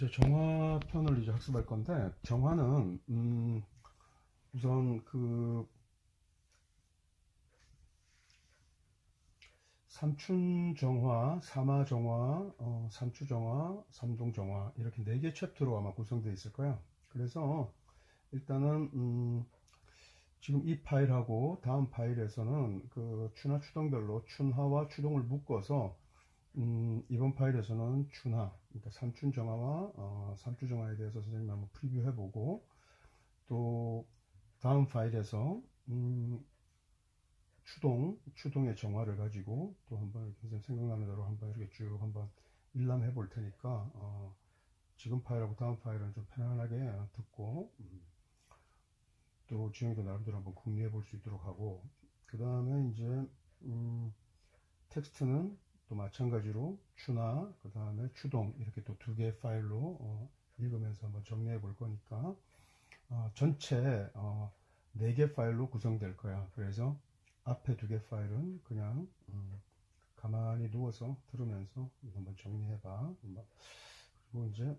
이제 정화편을 이제 학습할 건데, 정화는 우선 그 삼춘정화, 삼화정화, 삼추정화, 삼동정화 이렇게 4개 챕터로 아마 구성되어 있을 거야. 그래서 일단은 지금 이 파일하고 다음 파일에서는 그 추나 추동별로 춘하와 추동을 묶어서 이번 파일에서는 춘하, 그러니까 삼춘정화와 삼추정화에 대해서 선생님이 한번 프리뷰해보고, 또 다음 파일에서 추동의 정화를 가지고 또 한번 선생님 생각나는 대로 한번 이렇게 쭉 한번 일람해 볼 테니까, 지금 파일하고 다음 파일은 좀 편안하게 듣고, 또 지영이도 나름대로 한번 궁리해 볼 수 있도록 하고, 그 다음에 이제 텍스트는 또 마찬가지로 추나 그 다음에 추동 이렇게 또 2개의 파일로 읽으면서 한번 정리해 볼 거니까, 전체 4개 파일로 구성될 거야. 그래서 앞에 2개 파일은 그냥 가만히 누워서 들으면서 한번 정리해봐. 그리고 이제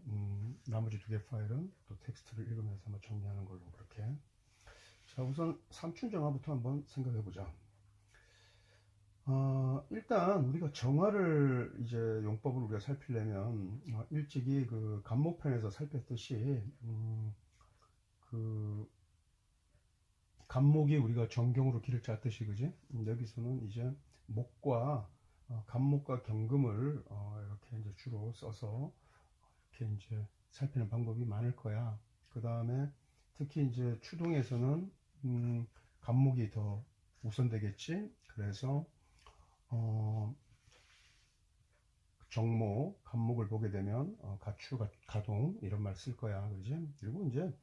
나머지 2개 파일은 또 텍스트를 읽으면서 한번 정리하는 걸로 그렇게. 자, 우선 삼춘정화부터 한번 생각해보자. 일단 우리가 정화를 이제 용법을 우리가 살피려면 일찍이 그 간목편에서 살폈듯이 그 간목이 우리가 정경으로 길을 짰듯이, 그지? 여기서는 이제 목과 간목과 경금을 이렇게 이제 주로 써서 이렇게 이제 살피는 방법이 많을 거야. 그 다음에 특히 이제 추동에서는 간목이 더 우선되겠지. 그래서 정목, 간목을 보게 되면 가추, 가동 이런 말 쓸 거야, 그지? 그리고 이제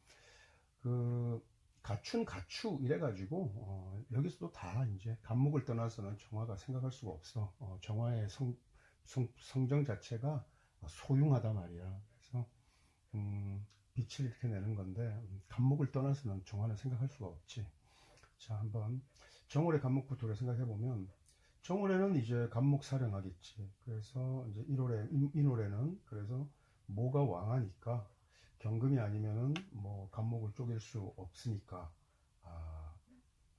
그 가춘, 가추 이래가지고 여기서도 다 이제 간목을 떠나서는 정화가 생각할 수가 없어. 정화의 성정 자체가 소용하다 말이야. 그래서 빛을 이렇게 내는 건데, 간목을 떠나서는 정화는 생각할 수가 없지. 자, 한번 정월의 간목부터 우리가 생각해 보면, 정월에는 이제 간목 사령하겠지. 그래서 이제 이 노래는 그래서 모가 왕하니까 경금이 아니면은 뭐 간목을 쪼갤 수 없으니까,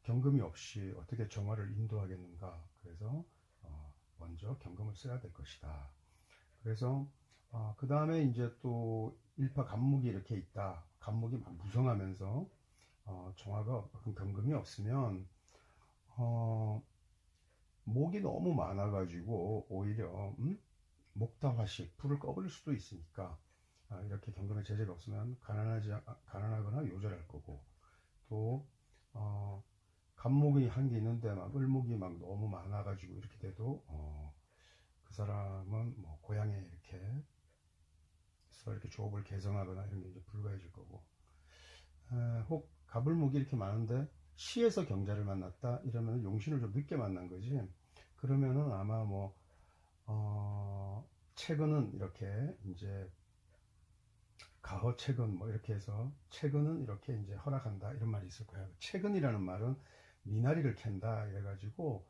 경금이 없이 어떻게 정화를 인도하겠는가. 그래서 먼저 경금을 써야 될 것이다. 그래서 그 다음에 이제 또 일파 간목이 이렇게 있다. 간목이 막 무성하면서 정화가 경금이 없으면 목이 너무 많아가지고 오히려 목다화식 불을 꺼버릴 수도 있으니까, 이렇게 경금의 제재가 없으면 가난하거나 요절할 거고, 또 간목이 한 개 있는데 막 을목이 막 너무 많아가지고 이렇게 돼도 그 사람은 뭐 고향에 이렇게 조업을 개성하거나 이런 게 이제 불가해질 거고, 혹 갑을목이 이렇게 많은데 시에서 경자를 만났다 이러면 용신을 좀 늦게 만난 거지. 그러면은 아마 뭐 최근은 이렇게 이제 가허 최근 뭐 이렇게 해서 최근은 이렇게 이제 허락한다 이런 말이 있을 거예요. 최근이라는 말은 미나리를 캔다 이래가지고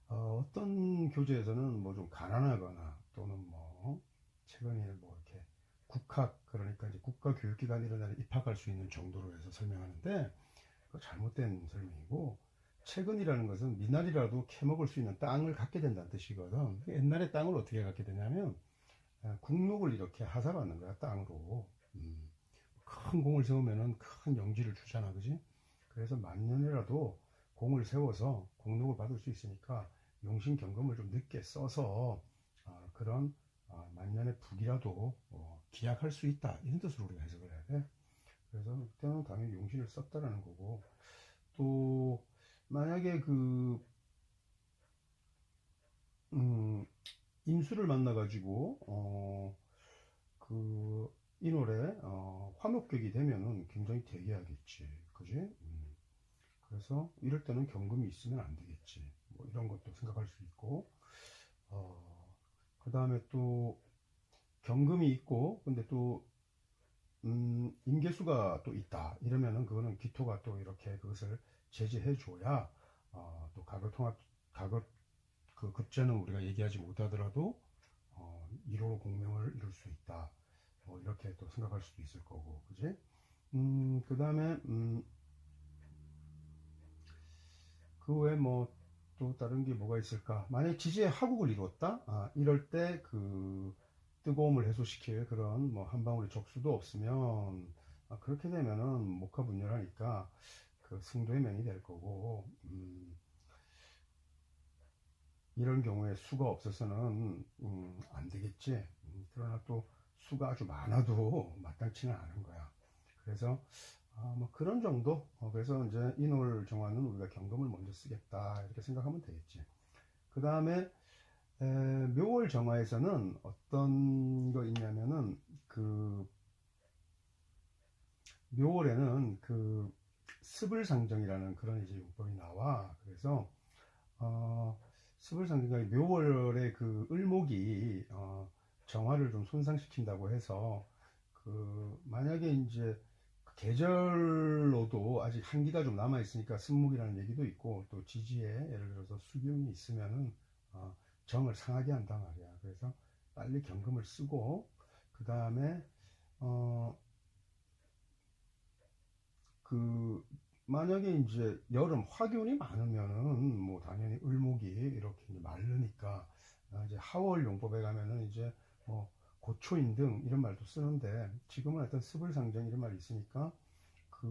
어떤 교재에서는 뭐 좀 가난하거나 또는 뭐 최근이 뭐 이렇게 국학, 그러니까 이제 국가교육기관 이런 데를 입학할 수 있는 정도로 해서 설명하는데, 그거 잘못된 설명이고, 최근이라는 것은 미나리라도 캐먹을 수 있는 땅을 갖게 된다는 뜻이거든. 옛날에 땅을 어떻게 갖게 되냐면 국록을 이렇게 하사받는 거야, 땅으로. 큰 공을 세우면은 큰 영지를 주잖아, 그지? 그래서 만년이라도 공을 세워서 공록을 받을 수 있으니까 용신경금을 좀 늦게 써서 그런 만년의 북이라도 기약할 수 있다 이런 뜻으로 우리가 해석을 해야 돼. 그래서 그때는 당연히 용신을 썼다라는 거고, 또 만약에 그 인수를 만나가지고 그 이 노래 화목격이 되면은 굉장히 대기하겠지, 그지? 그래서 이럴 때는 경금이 있으면 안 되겠지. 뭐 이런 것도 생각할 수 있고, 그 다음에 또 경금이 있고 근데 또 임계수가 또 있다 이러면은 그거는 기토가 또 이렇게 그것을 제지해 줘야 또 가거 그 급제는 우리가 얘기하지 못하더라도 1호 공명을 이룰 수 있다. 뭐 이렇게 또 생각할 수도 있을 거고, 그지? 그 다음에 그 외에 뭐 또 다른 게 뭐가 있을까? 만약에 지지의 하국을 이루었다? 이럴 때 그 뜨거움을 해소시킬 그런 뭐 한 방울의 적수도 없으면, 그렇게 되면은 목화분열하니까 그 승도의 명이 될 거고, 이런 경우에 수가 없어서는 안 되겠지. 그러나 또 수가 아주 많아도 마땅치는 않은 거야. 그래서 뭐 그런 정도. 그래서 이제 인월 정화는 우리가 경금을 먼저 쓰겠다 이렇게 생각하면 되겠지. 그 다음에 묘월 정화에서는 어떤 거 있냐면은 그 묘월에는 그 스불상정이라는 그런 이제 용법이 나와. 그래서 스불상정이 묘월에 그 을목이 정화를 좀 손상시킨다고 해서 그 만약에 이제 계절로도 아직 한기가 좀 남아 있으니까 쓴목이라는 얘기도 있고, 또 지지에 예를 들어서 수균이 있으면은 정을 상하게 한단 말이야. 그래서 빨리 경금을 쓰고, 그 다음에 그 만약에 이제 여름 화균이 많으면은 뭐 당연히 을목이 이렇게 이제 마르니까, 이제 하월 용법에 가면은 이제 뭐 고초인 등 이런 말도 쓰는데, 지금은 어떤 스불상정 이런 말이 있으니까 그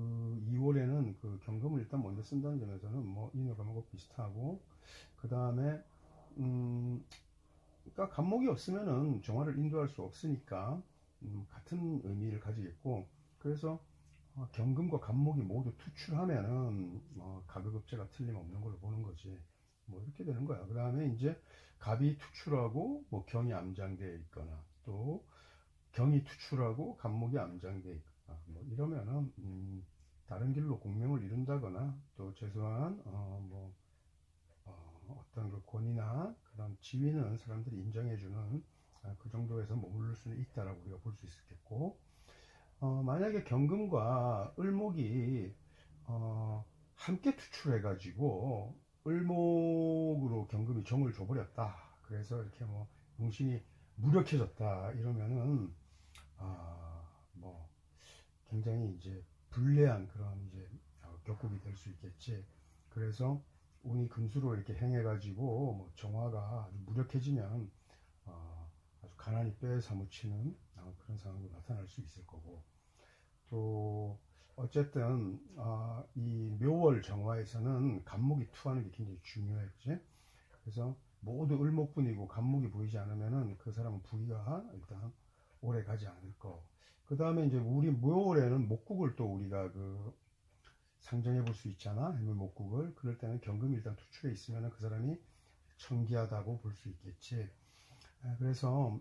2월에는 그 경금을 일단 먼저 쓴다는 점에서는 뭐 인효감하고 비슷하고, 그 다음에 그러니까 간목이 없으면은 정화를 인도할 수 없으니까 같은 의미를 가지겠고, 그래서 경금과 간목이 모두 투출하면은 가급업체가 틀림없는 걸로 보는 거지. 뭐 이렇게 되는 거야. 그 다음에 이제 갑이 투출하고 뭐 경이 암장되어 있거나, 또 경이 투출하고 간목이 암장되어 있거나, 뭐 이러면은 다른 길로 공명을 이룬다거나, 또 최소한 어떤 그 권위나 그런 지위는 사람들이 인정해주는 그 정도에서 머무를 수는 있다라고 우리가 볼 수 있겠고, 만약에 경금과 을목이 함께 투출해가지고 을목으로 경금이 정을 줘버렸다. 그래서 이렇게 뭐 용신이 무력해졌다 이러면은 뭐 굉장히 이제 불리한 그런 이제 격국이 될 수 있겠지. 그래서 운이 금수로 이렇게 행해가지고 뭐 정화가 아주 무력해지면 아주 가난이 뼈에 사무치는 그런 상황도 나타날 수 있을 거고, 또 어쨌든 이 묘월 정화에서는 간목이 투하는 게 굉장히 중요해, 그지? 그래서 모두 을목분이고 간목이 보이지 않으면은 그 사람은 부귀가 일단 오래 가지 않을 거. 그 다음에 이제 우리 묘월에는 목국을 또 우리가 그 상정해 볼 수 있잖아, 해물 목국을. 그럴 때는 경금이 일단 투출해 있으면은 그 사람이 청기하다고 볼 수 있겠지. 그래서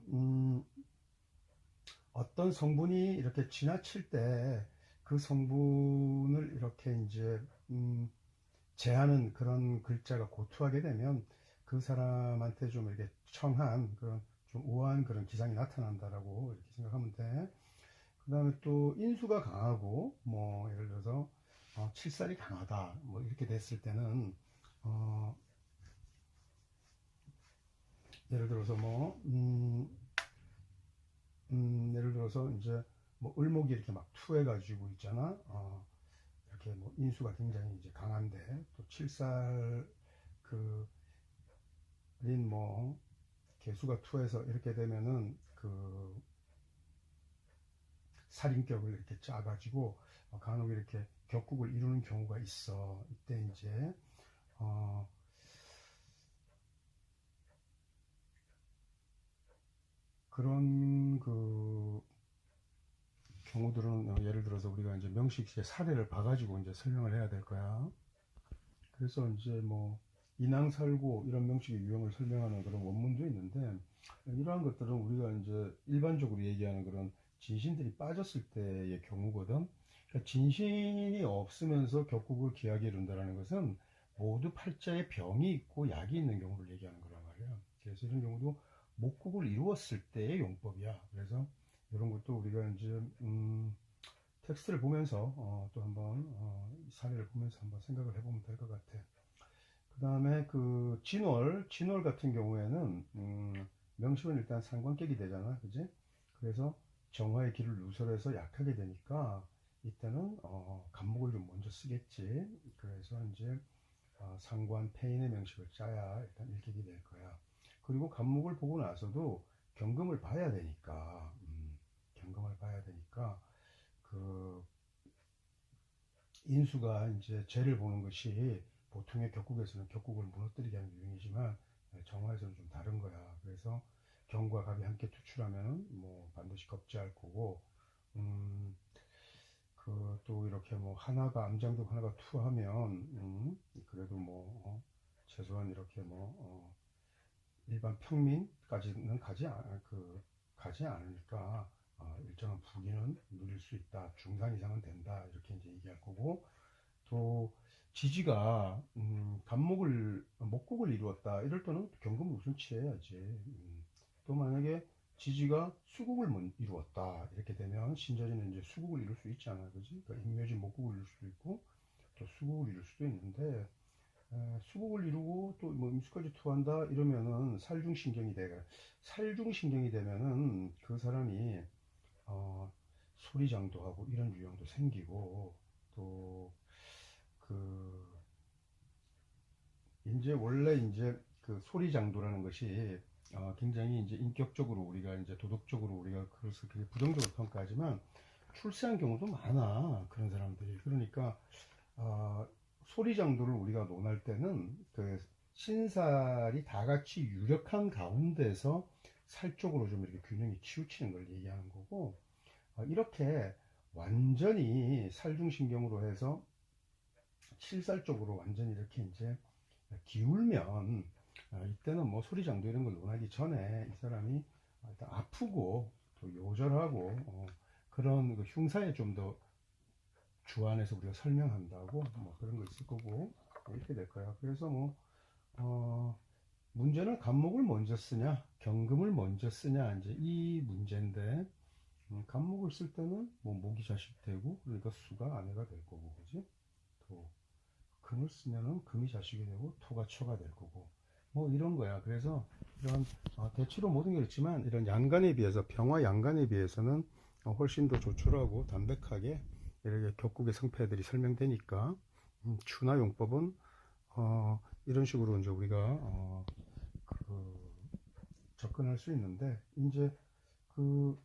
어떤 성분이 이렇게 지나칠 때 그 성분을 이렇게 이제 제하는 그런 글자가 고투하게 되면 그 사람한테 좀 이렇게 청한 그런 좀 우아한 그런 기상이 나타난다라고 이렇게 생각하면 돼. 그 다음에 또 인수가 강하고 뭐 예를 들어서 칠살이 강하다 뭐 이렇게 됐을 때는 예를 들어서 예를 들어서 이제 뭐 을목이 이렇게 막 투해가지고 있잖아. 이렇게 뭐 인수가 굉장히 이제 강한데, 또 칠살 그린 뭐 개수가 투해서 이렇게 되면은 그 살인격을 이렇게 짜가지고 간혹 이렇게 격국을 이루는 경우가 있어. 이때 이제 그런 그 경우들은 예를 들어서 우리가 이제 명식의 사례를 봐가지고 이제 설명을 해야 될 거야. 그래서 이제 뭐 인왕살구 이런 명식의 유형을 설명하는 그런 원문도 있는데, 이러한 것들은 우리가 이제 일반적으로 얘기하는 그런 진신들이 빠졌을 때의 경우거든. 그러니까 진신이 없으면서 격국을 귀하게 이룬다는 것은 모두 팔자에 병이 있고 약이 있는 경우를 얘기하는 거란 말이야. 그래서 이런 경우도 목국을 이루었을 때의 용법이야. 그래서 이런 것도 우리가 이제 텍스트를 보면서 또 한번 사례를 보면서 한번 생각을 해보면 될 것 같아. 그 다음에 그 진월 같은 경우에는 명식은 일단 상관격이 되잖아, 그지? 그래서 정화의 길을 누설해서 약하게 되니까 이때는 간목을 좀 먼저 쓰겠지. 그래서 이제 상관 폐인의 명식을 짜야 일단 일격이 될 거야. 그리고 간목을 보고 나서도 경금을 봐야 되니까, 경금을 봐야 되니까 그 인수가 이제 죄를 보는 것이 보통의 격국에서는 격국을 무너뜨리게 하는 유형이지만 정화에서는 좀 다른 거야. 그래서 경과 갑이 함께 투출하면 뭐 반드시 겁제할 거고, 그 또 이렇게 뭐 하나가 암장되고 하나가 투하면 그래도 뭐 최소한 이렇게 뭐 일반 평민까지는 가지 않으니까 일정한 부기는 누릴 수 있다. 중상 이상은 된다. 이렇게 이제 얘기할 거고, 또 지지가 간목을 목국을 이루었다. 이럴 때는 경금을 우선 취해야지. 또 만약에 지지가 수국을 이루었다. 이렇게 되면 신자지는 이제 수국을 이룰 수 있잖아, 그지? 그러니까 인묘지 목국을 이룰 수도 있고 또 수국을 이룰 수도 있는데, 수국을 이루고 또 뭐 임수까지 투한다 이러면은 살중신경이 되면은 그 사람이 소리장도 하고 이런 유형도 생기고, 또 그 이제 원래 이제 그 소리장도라는 것이 굉장히 이제 인격적으로 우리가 이제 도덕적으로 우리가 그것을 되게 부정적으로 평가하지만 출세한 경우도 많아, 그런 사람들이. 그러니까 소리장도를 우리가 논할 때는 그 신살이 다 같이 유력한 가운데서 살 쪽으로 좀 이렇게 균형이 치우치는 걸 얘기하는 거고, 이렇게 완전히 살중신경으로 해서 칠살 쪽으로 완전히 이렇게 이제 기울면 이때는 뭐 소리장도 이런 걸 논하기 전에 이 사람이 일단 아프고 또 요절하고 그런 그 흉사에 좀 더 주안해서 우리가 설명한다고 뭐 그런 거 있을 거고, 이렇게 될 거야. 그래서 뭐 문제는 간목을 먼저 쓰냐 경금을 먼저 쓰냐 이제 이 문제인데, 간목을 쓸 때는 뭐 목이 자식 되고 그러니까 수가 아내가 될 거고, 그지? 또 금을 쓰면은 금이 자식이 되고 토가 처가 될 거고, 뭐 이런 거야. 그래서 이런 대체로 모든 게 그렇지만 이런 양간에 비해서 병화 양간에 비해서는 훨씬 더 조촐하고 담백하게 이렇게 격국의 성패들이 설명되니까 추나 용법은 이런 식으로 이제 우리가 그 접근할 수 있는데, 이제 그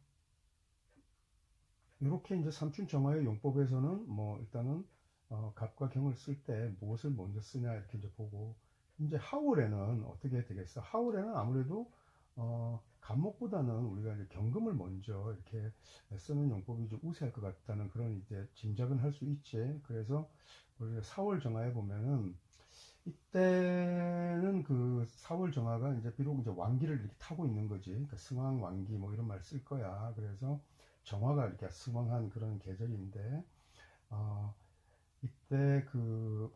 이렇게 이제 삼춘 정화의 용법에서는 뭐 일단은 갑과 경을 쓸 때 무엇을 먼저 쓰냐 이렇게 이제 보고, 이제 하월에는 어떻게 되겠어? 하월에는 아무래도 갑목보다는 우리가 이제 경금을 먼저 이렇게 쓰는 용법이 좀 우세할 것 같다는 그런 이제 짐작은 할 수 있지. 그래서 우리가 4월 정화에 보면은 이때는 그 4월 정화가 이제 비록 이제 왕기를 이렇게 타고 있는 거지. 그러니까 승왕 왕기 뭐 이런 말 쓸 거야. 그래서 정화가 이렇게 승왕한 그런 계절인데, 이때 그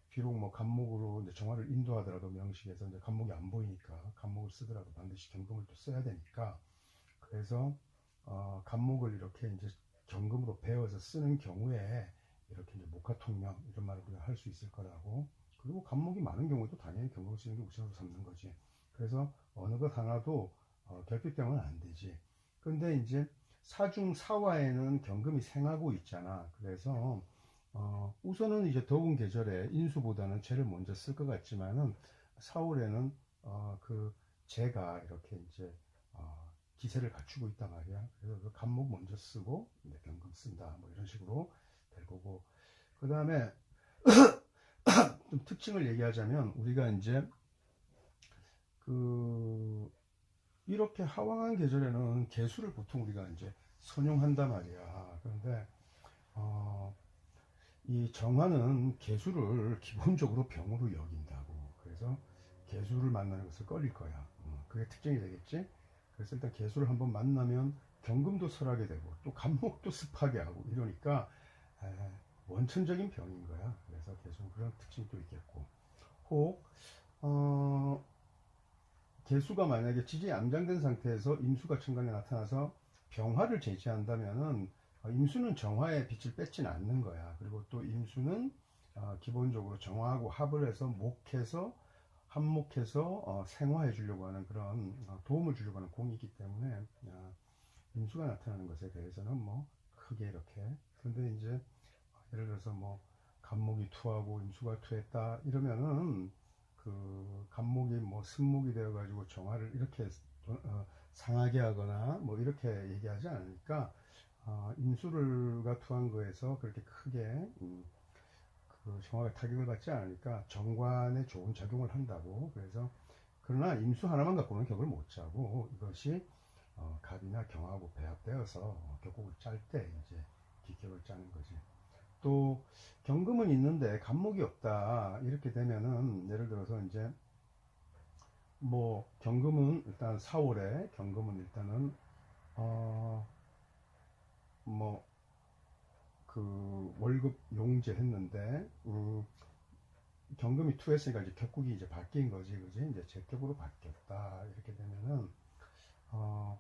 비록 뭐 간목으로 이제 정화를 인도하더라도 명식에서 이제 간목이 안 보이니까 간목을 쓰더라도 반드시 경금을 또 써야 되니까, 그래서 간목을 이렇게 이제 경금으로 배워서 쓰는 경우에 이렇게 이제 목화통명 이런 말을 우리가 할 수 있을 거라고. 그리고 간목이 많은 경우도 당연히 경금을 쓰는 게 우선으로 삼는 거지. 그래서 어느 것 하나도 결핍되면 안 되지. 근데 이제 사중 사화에는 경금이 생하고 있잖아. 그래서 우선은 이제 더운 계절에 인수보다는 재를 먼저 쓸 것 같지만은 4월에는 그 재가 이렇게 이제 기세를 갖추고 있단 말이야. 그래서 그 간목 먼저 쓰고 이제 경금 쓴다. 뭐 이런 식으로 될 거고. 그 다음에 좀 특징을 얘기하자면 우리가 이제 그 이렇게 하왕한 계절에는 개수를 보통 우리가 이제 선용한단 말이야. 그런데 이 정화는 개수를 기본적으로 병으로 여긴다고. 그래서 개수를 만나는 것을 꺼릴 거야. 그게 특징이 되겠지. 그래서 일단 개수를 한번 만나면 경금도 설하게 되고 또 간목도 습하게 하고 이러니까 원천적인 병인 거야. 그래서 개수는 그런 특징이 또 있겠고, 혹 개수가 만약에 지지에 암장된 상태에서 임수가 천간에 나타나서 병화를 제시한다면은 임수는 정화의 빛을 뺏지는 않는 거야. 그리고 또 임수는 기본적으로 정화하고 합을 해서 목해서 한목해서 생화해 주려고 하는 그런 도움을 주려고 하는 공이기 때문에 임수가 나타나는 것에 대해서는 뭐 크게 이렇게. 그런데 이제 예를 들어서 뭐 간목이 투하고 임수가 투했다 이러면은 그 간목이 뭐 승목이 되어가지고 정화를 이렇게 상하게 하거나 뭐 이렇게 얘기하지 않으니까 임수가 투한 거에서 그렇게 크게 그 정화가 타격을 받지 않으니까 정관에 좋은 작용을 한다고. 그래서 그러나 임수 하나만 갖고는 격을 못 짜고 이것이 갑이나 경하고 배합되어서 격국을 짤 때 이제 기격을 짜는 거지. 또 경금은 있는데 간목이 없다 이렇게 되면은 예를 들어서 이제 뭐 경금은 일단 4월에 경금은 일단은 뭐 그 월급 용제 했는데 경금이 투했으니까 이제 격국이 이제 바뀐 거지, 그지? 이제 제격으로 바뀌었다 이렇게 되면은 어,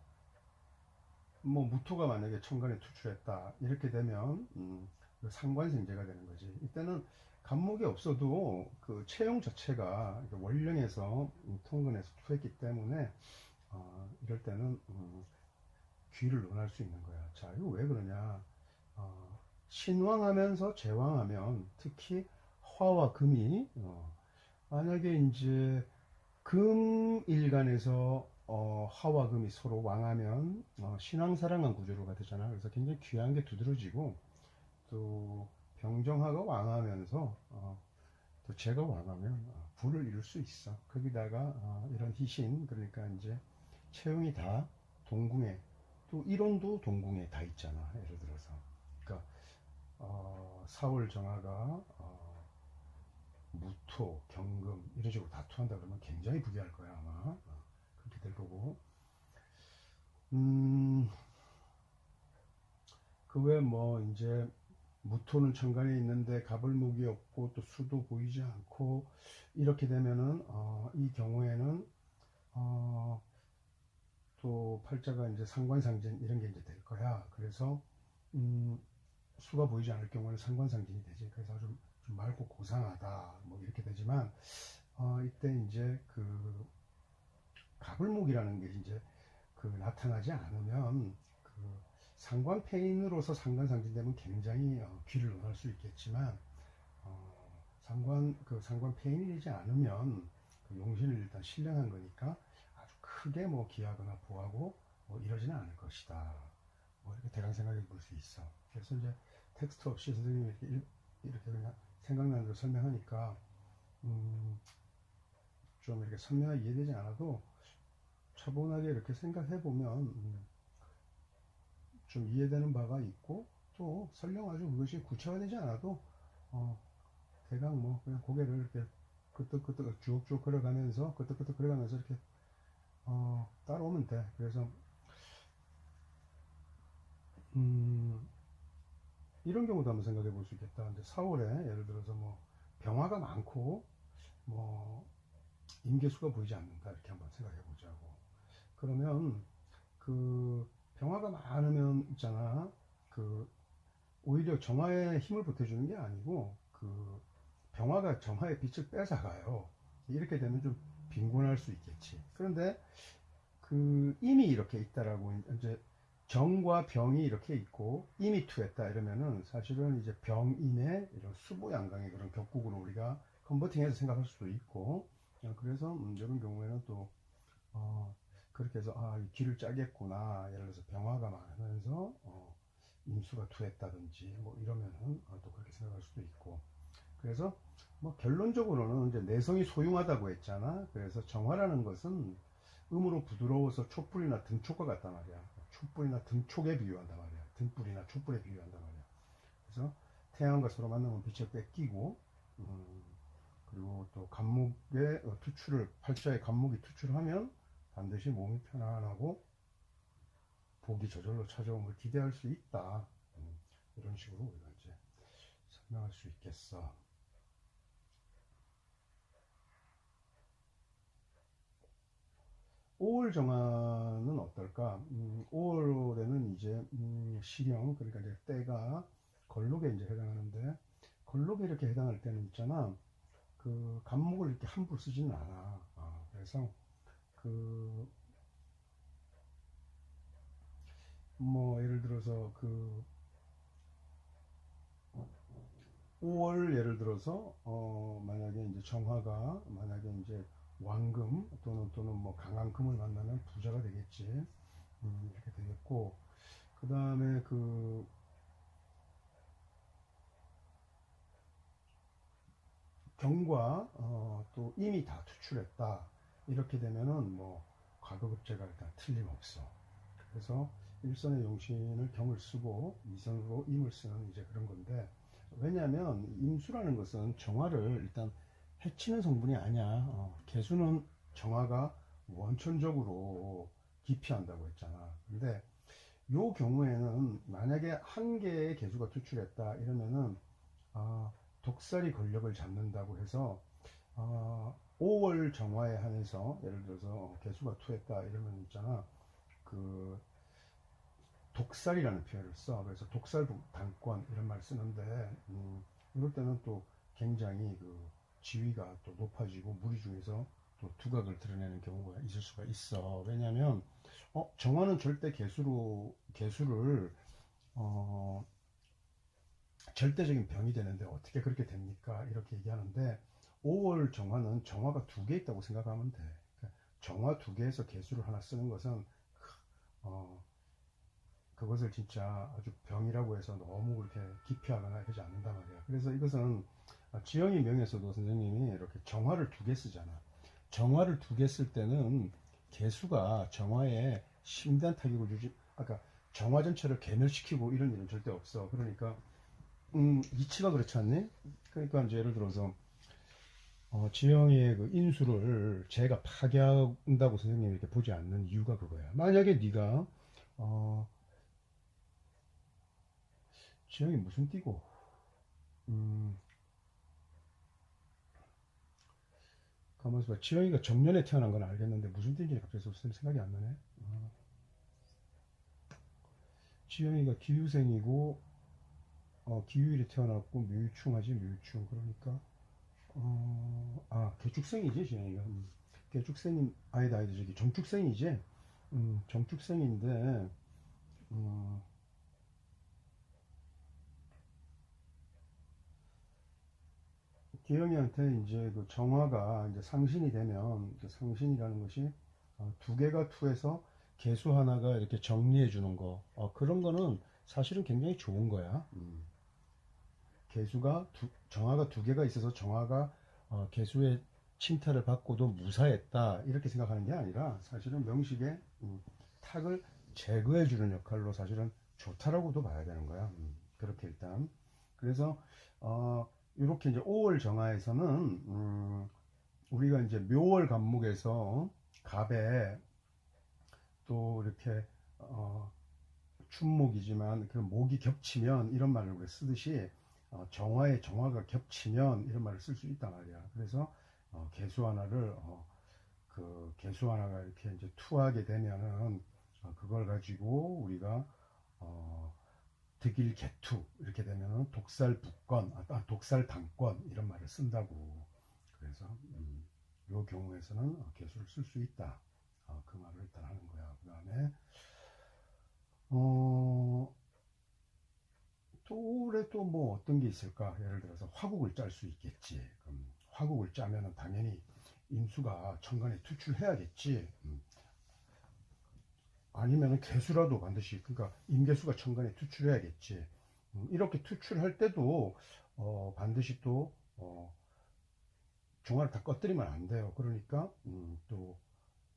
뭐 무토가 만약에 천간에 투출했다 이렇게 되면 상관생제가 되는 거지. 이때는 간목이 없어도 그 체형 자체가 원령에서 통근에서 투했기 때문에 이럴 때는 귀를 논할 수 있는 거야. 자, 이거 왜 그러냐? 신왕하면서 제왕하면 특히 화와 금이 만약에 이제 금일간에서 화와 금이 서로 왕하면 신왕사랑한 구조로가 되잖아. 그래서 굉장히 귀한 게 두드러지고 또 병정화가 왕하면서 또 재가 왕하면 부를 이룰 수 있어. 거기다가 이런 희신 그러니까 이제 채용이 다 동궁에 또 이론도 동궁에 다 있잖아. 예를 들어서 그러니까 사월 정화가 무토, 경금 이런 식으로 다투한다 그러면 굉장히 부귀할 거야 아마. 그렇게 될 거고. 그 외에 뭐 이제 무토는 천간에 있는데 갑을목이 없고 또 수도 보이지 않고 이렇게 되면은 이 경우에는 또 팔자가 이제 상관상진 이런 게 이제 될 거야. 그래서 수가 보이지 않을 경우는 상관상진이 되지. 그래서 좀 맑고 고상하다 뭐 이렇게 되지만 이때 이제 그 갑을목이라는 게 이제 그 나타나지 않으면 그 상관패인으로서 상관상진되면 굉장히 귀를 논할 수 있겠지만 상관패인이지 않으면 그 용신을 일단 신령한 거니까 아주 크게 뭐 기하거나 보하고 뭐 이러지는 않을 것이다. 뭐 이렇게 대강 생각해 볼 수 있어. 그래서 이제 텍스트 없이 선생님이 이렇게 그냥 생각나는 대로 설명하니까 좀 이렇게 선명하게 이해되지 않아도 차분하게 이렇게 생각해 보면 좀 이해되는 바가 있고 또 설령 아주 그것이 구체화되지 않아도 대강 뭐 그냥 고개를 이렇게 끄덕끄덕 쭉쭉 걸어가면서 끄덕끄덕 걸어가면서 이렇게 따라오면 돼. 그래서 이런 경우도 한번 생각해 볼 수 있겠다. 이제 4월에 예를 들어서 뭐 병화가 많고 뭐 임계수가 보이지 않는다 이렇게 한번 생각해 보자고. 그러면 그 병화가 많으면 있잖아. 그 오히려 정화에 힘을 보태주는 게 아니고 그 병화가 정화의 빛을 뺏어가요. 이렇게 되면 좀 빈곤할 수 있겠지. 그런데 그 임이 이렇게 있다라고 이제 정과 병이 이렇게 있고 임이 투했다 이러면은 사실은 이제 병임의 이런 수보양강의 그런 격국으로 우리가 컨버팅해서 생각할 수도 있고 그래서 이런 경우에는 또 그렇게 해서 이 길을 짜겠구나. 예를 들어서 병화가 많으면서 임수가 투했다든지 뭐 이러면은 또 그렇게 생각할 수도 있고. 그래서 뭐 결론적으로는 이제 내성이 소용하다고 했잖아. 그래서 정화라는 것은 음으로 부드러워서 촛불이나 등촉과 같단 말이야. 촛불이나 등촉에 비유한단 말이야. 등불이나 촛불에 비유한단 말이야. 그래서 태양과 서로 만나면 빛을 뺏기고 그리고 또 간목의 투출을 팔자의 간목이 투출하면 반드시 몸이 편안하고 복이 저절로 찾아옴을 기대할 수 있다. 이런 식으로 우리가 이제 설명할 수 있겠어. 5월 정화는 어떨까? 5월에는 이제 시령 그러니까 이제 때가 걸록에 이제 해당하는데 걸록에 이렇게 해당할 때는 있잖아. 그 간목을 이렇게 함부로 쓰지는 않아. 그래서 그 뭐 예를 들어서 그 5월 예를 들어서 만약에 이제 정화가 만약에 이제 왕금 또는 뭐 강한금을 만나면 부자가 되겠지. 이렇게 되겠고, 그 다음에 그 경과 또 이미 다 투출했다 이렇게 되면은 뭐 과거급제가 일단 틀림없어. 그래서 일선의 용신을 경을 쓰고 이선으로 임을 쓰는 이제 그런 건데, 왜냐하면 임수라는 것은 정화를 일단 해치는 성분이 아니야. 개수는 정화가 원천적으로 기피한다고 했잖아. 근데 요 경우에는 만약에 한 개의 개수가 투출했다 이러면은 아, 독살이 권력을 잡는다고 해서 5월 정화에 한해서 예를 들어서 개수가 투했다 이러면 있잖아. 그 독살이라는 표현을 써. 그래서 독살당권 이런 말 쓰는데 이럴 때는 또 굉장히 그 지위가 또 높아지고 무리 중에서 또 두각을 드러내는 경우가 있을 수가 있어. 왜냐하면 정화는 절대 개수를 어, 절대적인 병이 되는데 어떻게 그렇게 됩니까? 이렇게 얘기하는데 5월 정화는 정화가 두 개 있다고 생각하면 돼. 그러니까 정화 두 개에서 개수를 하나 쓰는 것은 어, 그것을 진짜 아주 병이라고 해서 너무 그렇게 기피하거나 그러지 않는단 말이야. 그래서 이것은 지영이 명에서도 선생님이 이렇게 정화를 두 개 쓰잖아. 정화를 두 개 쓸 때는 개수가 정화에 심대한 타격을 주지, 아까 정화 전체를 괴멸시키고 이런 일은 절대 없어. 그러니까 이치가 그렇지 않니? 그러니까 이제 예를 들어서 지영이의 그 인수를 제가 파괴한다고 선생님이 이렇게 보지 않는 이유가 그거야. 만약에 네가 어, 지영이 무슨 띠고 음, 가만있어 봐. 지영이가 정년에 태어난 건 알겠는데 무슨 띠인지 갑자기 생각이 안 나네. 지영이가 기유생이고 기유일에 태어났고 묘유충하지 묘유충. 그러니까 개축생이지 지영이가. 개축생인 아니다 저기 정축생이지. 정축생인데 음, 기영이한테 이제 그 정화가 이제 상신이 되면 그 상신이라는 것이 두 개가 투해서 개수 하나가 이렇게 정리해 주는 거 그런 거는 사실은 굉장히 좋은 거야. 정화가 두 개가 있어서 정화가 개수의 침탈을 받고도 무사했다 이렇게 생각하는 게 아니라 사실은 명식의 탁을 제거해 주는 역할로 사실은 좋다라고도 봐야 되는 거야. 그렇게 일단 그래서 이렇게 이제 5월 정화에서는 우리가 이제 묘월 간목에서 갑에 또 이렇게 춘목이지만 그 목이 겹치면 이런 말을 우리가 쓰듯이 정화에 정화가 겹치면 이런 말을 쓸 수 있단 말이야. 그래서 개수 하나를 그 개수 하나가 이렇게 이제 투하게 되면은 그걸 가지고 우리가 득일개투 이렇게 되면은 독살북권, 독살당권 이런 말을 쓴다고. 그래서 이 경우에서는 개수를 쓸 수 있다. 그 말을 일단 하는 거야. 그 다음에 또 올해 또 뭐 어떤 게 있을까? 예를 들어서 화국을 짤 수 있겠지. 그럼 화국을 짜면은 당연히 임수가 천간에 투출해야겠지. 아니면은 개수라도 반드시 그러니까 임개수가 천간에 투출해야겠지. 이렇게 투출할 때도 반드시 또 종아를 다 꺼뜨리면 안 돼요. 그러니까 또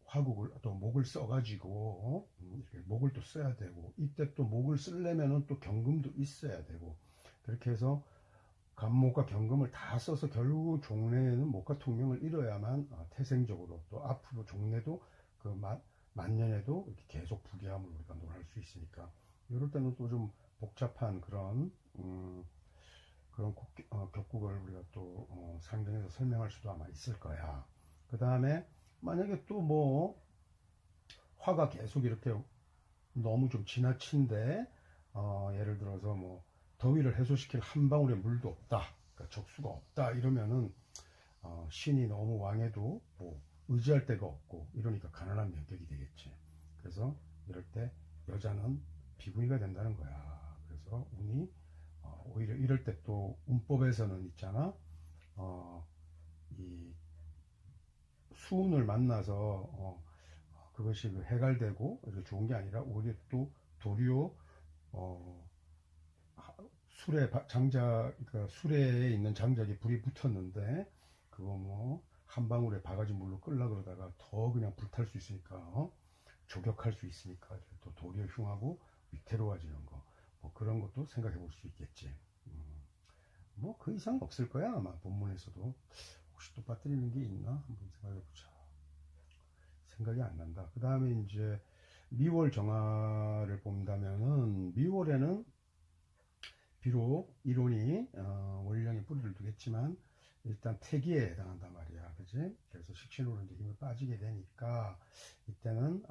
화국을 또 목을 써가지고 이렇게 목을 또 써야 되고 이때 또 목을 쓰려면은 또 경금도 있어야 되고 그렇게 해서 간목과 경금을 다 써서 결국 종래에는 목과 통명을 잃어야만 태생적으로 또 앞으로 종래도 그 만년에도 이렇게 계속 부귀함을 우리가 논할 수 있으니까 이럴 때는 또 좀 복잡한 그런 격국을 우리가 또 상정해서 설명할 수도 아마 있을 거야. 그 다음에 만약에 또 뭐 화가 계속 이렇게 너무 좀 지나친데 예를 들어서 뭐 더위를 해소시킬 한 방울의 물도 없다, 그러니까 적수가 없다 이러면은 신이 너무 왕해도 뭐 의지할 데가 없고 이러니까 가난한 명격이 되겠지. 그래서 이럴 때 여자는 비구니가 된다는 거야. 그래서 운이 오히려 이럴 때 또 운법에서는 있잖아. 이 수운을 만나서 그것이 그 해갈되고 이렇게 좋은 게 아니라 오히려 또 도리어 술에 장작, 그러니까 수레에 있는 장작에 불이 붙었는데 그거 뭐 한 방울에 바가지 물로 끌라 그러다가 더 그냥 불탈 수 있으니까 조격할 수 있으니까 또 도리어 흉하고 위태로워지는 거, 뭐 그런 것도 생각해 볼 수 있겠지. 뭐 그 이상 없을 거야 아마 본문에서도. 혹시 또 빠뜨리는 게 있나 한번 생각해 보자. 생각이 안 난다. 그 다음에 이제 미월 정화를 본다면은 미월에는 비록 이론이 월령에 뿌리를 두겠지만 일단 태기에 해당한단 말이야, 그지? 그래서 식신으로 이제 힘을 빠지게 되니까 이때는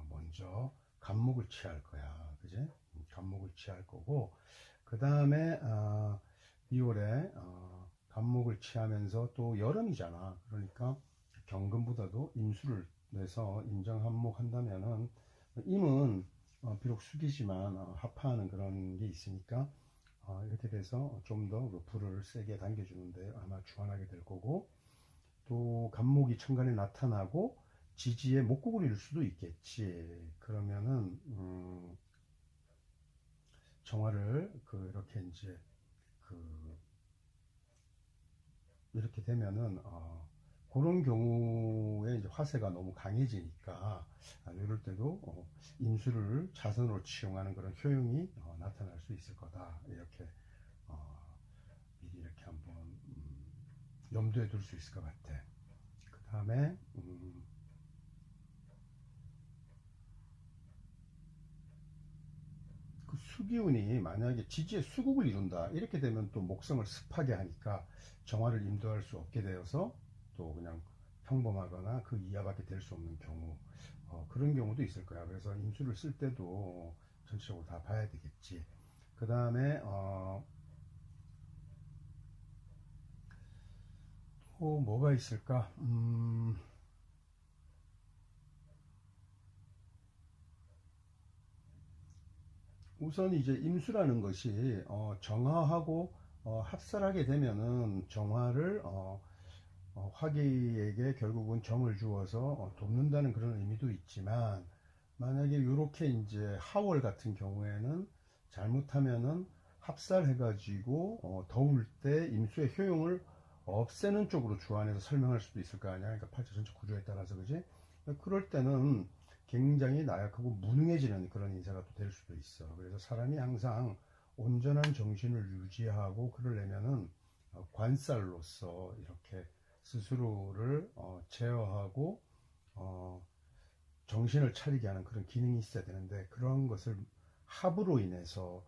먼저 간목을 취할 거야, 그지? 간목을 취할 거고, 그 다음에 2월에 간목을 취하면서 또 여름이잖아. 그러니까 경금보다도 임수를 내서 임장한목 한다면은 임은 비록 숙이지만 합하하는 그런 게 있으니까 이렇게 돼서 좀 더 불을 세게 당겨주는데 아마 주안하게 될 거고, 또 간목이 천간에 나타나고 지지에 목구구리일 수도 있겠지. 그러면은 정화를 이렇게 이제 이렇게 되면은 그런 경우에 이제 화세가 너무 강해지니까 이럴 때도 임수를 자선으로 치용하는 그런 효용이 나타날 수 있을 거다. 이렇게 미리 이렇게 한번 염두에 둘 수 있을 것 같아. 그 다음에 그 수기운이 만약에 지지에 수국을 이룬다 이렇게 되면 또 목성을 습하게 하니까 정화를 인도할 수 없게 되어서 또 그냥 평범하거나 그 이하밖에 될 수 없는 경우, 그런 경우도 있을 거야. 그래서 임수를 쓸 때도 전체적으로 다 봐야 되겠지. 그 다음에 또 뭐가 있을까? 우선 이제 임수라는 것이 정화하고 합살하게 되면은 정화를 화기에게 결국은 정을 주어서 돕는다는 그런 의미도 있지만, 만약에 이렇게 이제 하월 같은 경우에는 잘못하면은 합살해가지고 더울 때 임수의 효용을 없애는 쪽으로 주안해서 설명할 수도 있을 거 아니야. 그러니까 팔자 전체 구조에 따라서, 그지? 그럴 때는 굉장히 나약하고 무능해지는 그런 인사가 또 될 수도 있어. 그래서 사람이 항상 온전한 정신을 유지하고 그러려면은 관살로서 이렇게 스스로를 제어하고 정신을 차리게 하는 그런 기능이 있어야 되는데, 그런 것을 합으로 인해서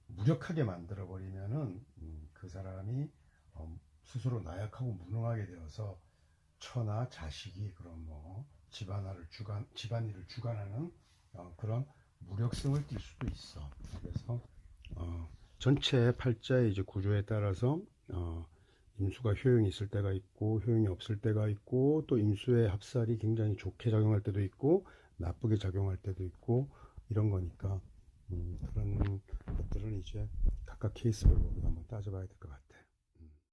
무력하게 만들어 버리면은 그 사람이 스스로 나약하고 무능하게 되어서 처나 자식이 그런 뭐 집안일을 주관하는 그런 무력성을 띌 수도 있어. 그래서 전체 팔자의 이제 구조에 따라서 임수가 효용이 있을 때가 있고 효용이 없을 때가 있고, 또 임수의 합살이 굉장히 좋게 작용할 때도 있고 나쁘게 작용할 때도 있고 이런 거니까 그런 것들은 이제 각각 케이스별로 한번 따져봐야 될 것 같아요.